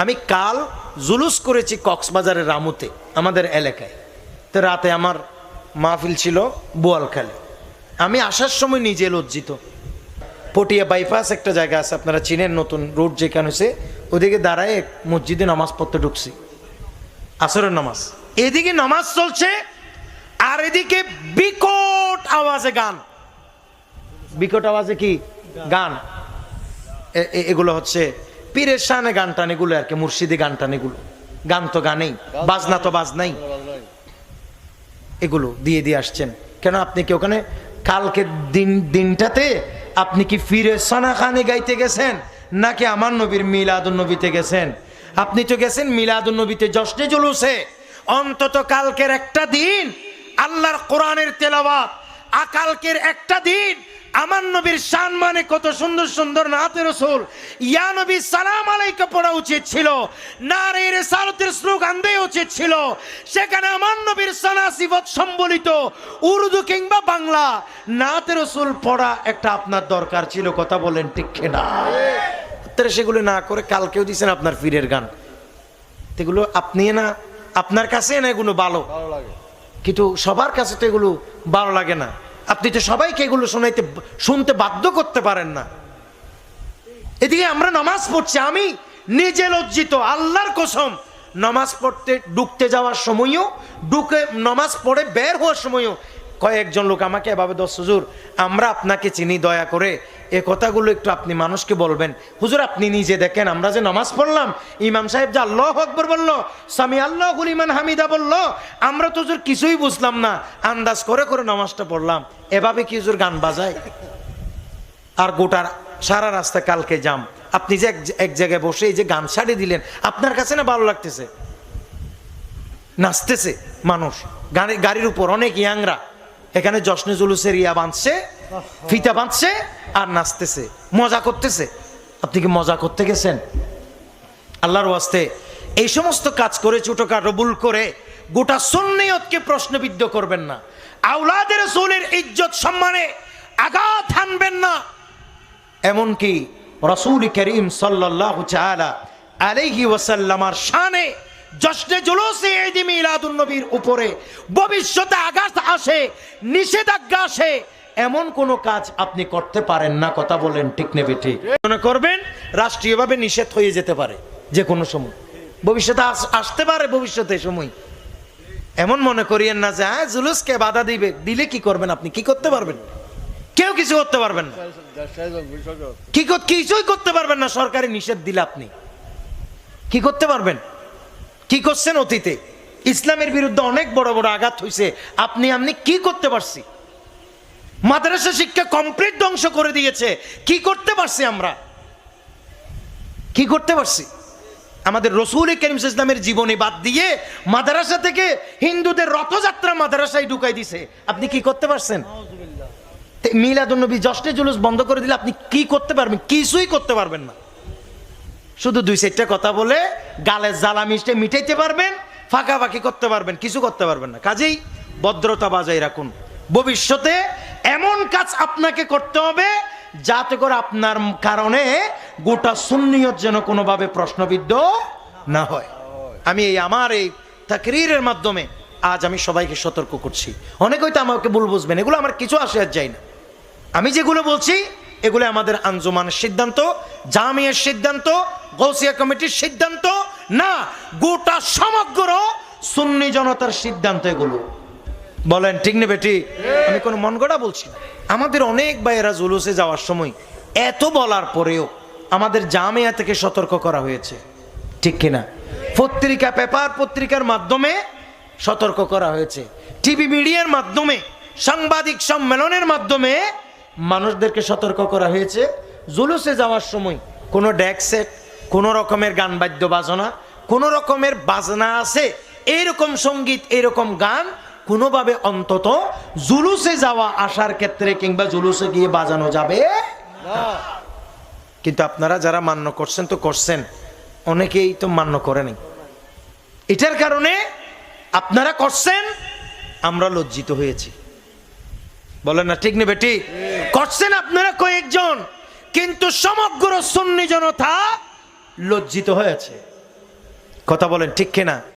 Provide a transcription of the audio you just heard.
আমি কাল জুলুস করেছি কক্সবাজারের রামুতে আমাদের এলাকায়। তো রাতে আমার মাহফিল ছিল বোয়ালখালী। আমি আসার সময় নিজে লজ্জিত। পটিয়া বাইপাস একটা জায়গা আছে, আপনারা চিনেন, নতুন রোড যেখানে হয়েছে, ওদিকে দাঁড়ায় মসজিদে নামাজ পড়তে ঢুকছি, আসরের নামাজ। এদিকে নামাজ চলছে আর এদিকে বিকট আওয়াজে গান। বিকট আওয়াজে কি গান? এগুলো হচ্ছে পীরের শানে গান টান, এগুলো আর কি, মুর্শিদি গান টান। এগুলো গান তো গানেই, বাজনা তো বাজনাই। এগুলো দিয়ে দিয়ে আসছেন কেন? আপনি কি ওখানে কালকে দিনটাতে আপনি কি ফিরে সানা খানে গাইতে গেছেন নাকি আমার নবীর মিলাদুন নবীতে গেছেন? আপনি তো গেছেন মিলাদুন নবীতে, জশ্নে জুলুসে। অন্তত কালকের একটা দিন আল্লাহর কোরআনের তেলাওয়াত, কালকের একটা দিন আমার নবীর শান মানে কত সুন্দর সুন্দর নাতে রাসূল ইয়া নবী সালাম আলাইকা পড়া উচিত ছিল, নারে রিসালাতের স্লোগান দেওয়া উচিত ছিল। সেখানে আমার নবীর সানা সিফত সম্বলিত উর্দু কিংবা বাংলা নাতে রাসূল পড়া একটা আপনার দরকার ছিল। কথা বলেন ঠিক কিনা? তারা সেগুলো না করে কালকেও দিয়েছেন আপনার পীরের গান। এগুলো আপনি না, আপনার কাছে না এগুলো ভালো লাগে, কিন্তু সবার কাছে তো এগুলো ভালো লাগে না। আপনি তো সবাইকে এগুলো শুনতে বাধ্য করতে পারেন না। এদিকে আমরা নামাজ পড়ছি, আমি নিজে লজ্জিত, আল্লাহর কসম। নামাজ পড়তে ঢুকতে যাওয়ার সময়ও, ঢুকে নামাজ পড়ে বের হওয়ার সময়ও কয়েকজন লোক আমাকে এভাবে, দোস্ত হুজুর আমরা আপনাকে চিনি, দয়া করে এ কথাগুলো একটু আপনি মানুষকে বলবেন। হুজুর আপনি নিজে দেখেন, আমরা যে নামাজ পড়লাম, ইমাম সাহেব যে আল্লাহু আকবার বললো, সামি আল্লাহু লিমান হামিদা বললো, আমরা তো হুজুর কিছুই বুঝলাম না, আন্দাজ করে করে নামাজটা পড়লাম। এভাবে কি হুজুর গান বাজায়? আর গোটার সারা রাস্তা কালকে জাম। আপনি যে এক জায়গায় বসে এই যে গান ছাড়িয়ে দিলেন, আপনার কাছে না ভালো লাগতেছে? নাচতেছে মানুষ গাড়ির উপর, অনেক ইয়াংরা এখানে জশ্নে জুলুসের ইয়া বাঁধছে, ফিতা বাঁধছে আর নাচতেছে, মজা করতেছে। আপনি কি মজা করতে গেছেন? আল্লাহর ওয়াস্তে এই সমস্ত কাজ করে ছোটখাটো ভুল করে গোটা সুন্নিয়তকে প্রশ্নবিদ্ধ করবেন না। আওলাদের রাসূলের ইজ্জত সম্মানে আঘাত হানবেন না। এমনকি রাসূল করিম সাল্লাল্লাহু তাআলা আলাইহি ওয়াসাল্লামের শানে জশ্নে জুলুসে ঈদ মিলাদুন নবীর উপরে ভবিষ্যতে আঘাত আসে, নিষেধাজ্ঞা আসে, এমন কোন কাজ আপনি করতে পারেন না। কথা বলেন ঠিক নেবে ঠিক? মনে করবেন রাষ্ট্রীয়ভাবে নিষেধ হয়ে যেতে পারে যে কোনো সময়, ভবিষ্যতে আসতে পারে, ভবিষ্যতে সময়। এমন মনে করিয়েন না যে হ্যাঁ জুলুসকে বাধা দিলে কি করবেন? আপনি কি করতে পারবেন? কেউ কিছু করতে পারবেন না। কিছুই করতে পারবেন না। সরকারি নিষেধ দিলে আপনি কি করতে পারবেন? কি করছেন অতীতে? ইসলামের বিরুদ্ধে অনেক বড় বড় আঘাত হয়েছে, আপনি কি করতে পারছি? মাদ্রাসা শিক্ষা কমপ্লিট ধ্বংস করে দিয়েছে, কি করতে পারছি আমরা? কি করতে পারছি? আমাদের রাসূল করিম সাল্লাল্লাহু আলাইহি ওয়াসাল্লামের জীবনী বাদ দিয়ে মাদ্রাসা থেকে হিন্দুদের রথযাত্রা মাদ্রাসায় ঢুকাই দিছে, আপনি কি করতে পারছেন? মিলাদুন নবী জশ্নে জুলুস বন্ধ করে দিলে আপনি কি করতে পারবেন? কিছুই করতে পারবেন না। শুধু দুই চারটা কথা বলে গালের জ্বালা মিটাইতে পারবেন, ফাঁকাফাঁকি করতে পারবেন, কিছু করতে পারবেন না। কাজেই ভদ্রতা বজায় রাখুন। ভবিষ্যতে এমন কাজ আপনাকে করতে হবে যাতে করে আপনার কারণে গোটা সুন্নিয়ত যেন কোনোভাবে প্রশ্নবিদ্ধ না হয়। আমি আমার এই তাকরীরের মাধ্যমে আজ আমি সবাইকে সতর্ক করছি। অনেকে হয়তো আমাকে ভুল বুঝবেন, এগুলো আমার কিছু আসে আর যায় না। আমি যেগুলো বলছি এগুলো আমাদের আঞ্জুমানের সিদ্ধান্ত, জামিয়ার সিদ্ধান্ত, গৌসিয়া কমিটির সিদ্ধান্ত না, গোটা সমগ্র সুন্নি জনতার সিদ্ধান্ত এগুলো। বলেন ঠিক নেবে ঠিক? আমি কোনো মন গড়া বলছি না। আমাদের অনেক ভাইয়েরা জুলুসে যাওয়ার সময় এত বলার পরেও আমাদের জামিয়া থেকে সতর্ক করা হয়েছে, ঠিক কিনা? পত্রিকা, পেপার পত্রিকার মাধ্যমে সতর্ক করা হয়েছে, টিভি মিডিয়ার মাধ্যমে, সাংবাদিক সম্মেলনের মাধ্যমে মানুষদেরকে সতর্ক করা হয়েছে। জুলুসে যাওয়ার সময় কোনো ডেক সেট, কোনো রকমের গান বাদ্য বাজনা, কোনো রকমের বাজনা আছে এইরকম সঙ্গীত, এইরকম গান কোনোভাবে অন্তত জুলুসে যাওয়া আসার ক্ষেত্রে কিংবা জুলুসে গিয়ে বাজানো যাবে না। কিন্তু আপনারা যারা মান্য করছেন তো করছেন, অনেকেই তো মান্য করেনি। এটার কারণে আপনারা করছেন, আমরা লজ্জিত হয়েছি। বলেন না ঠিক নেবে ঠিক? করছেন আপনারা কয়েকজন, কিন্তু সমগ্র সুন্নি জনতা লজ্জিত হয়েছে। কথা বলেন ঠিক কিনা?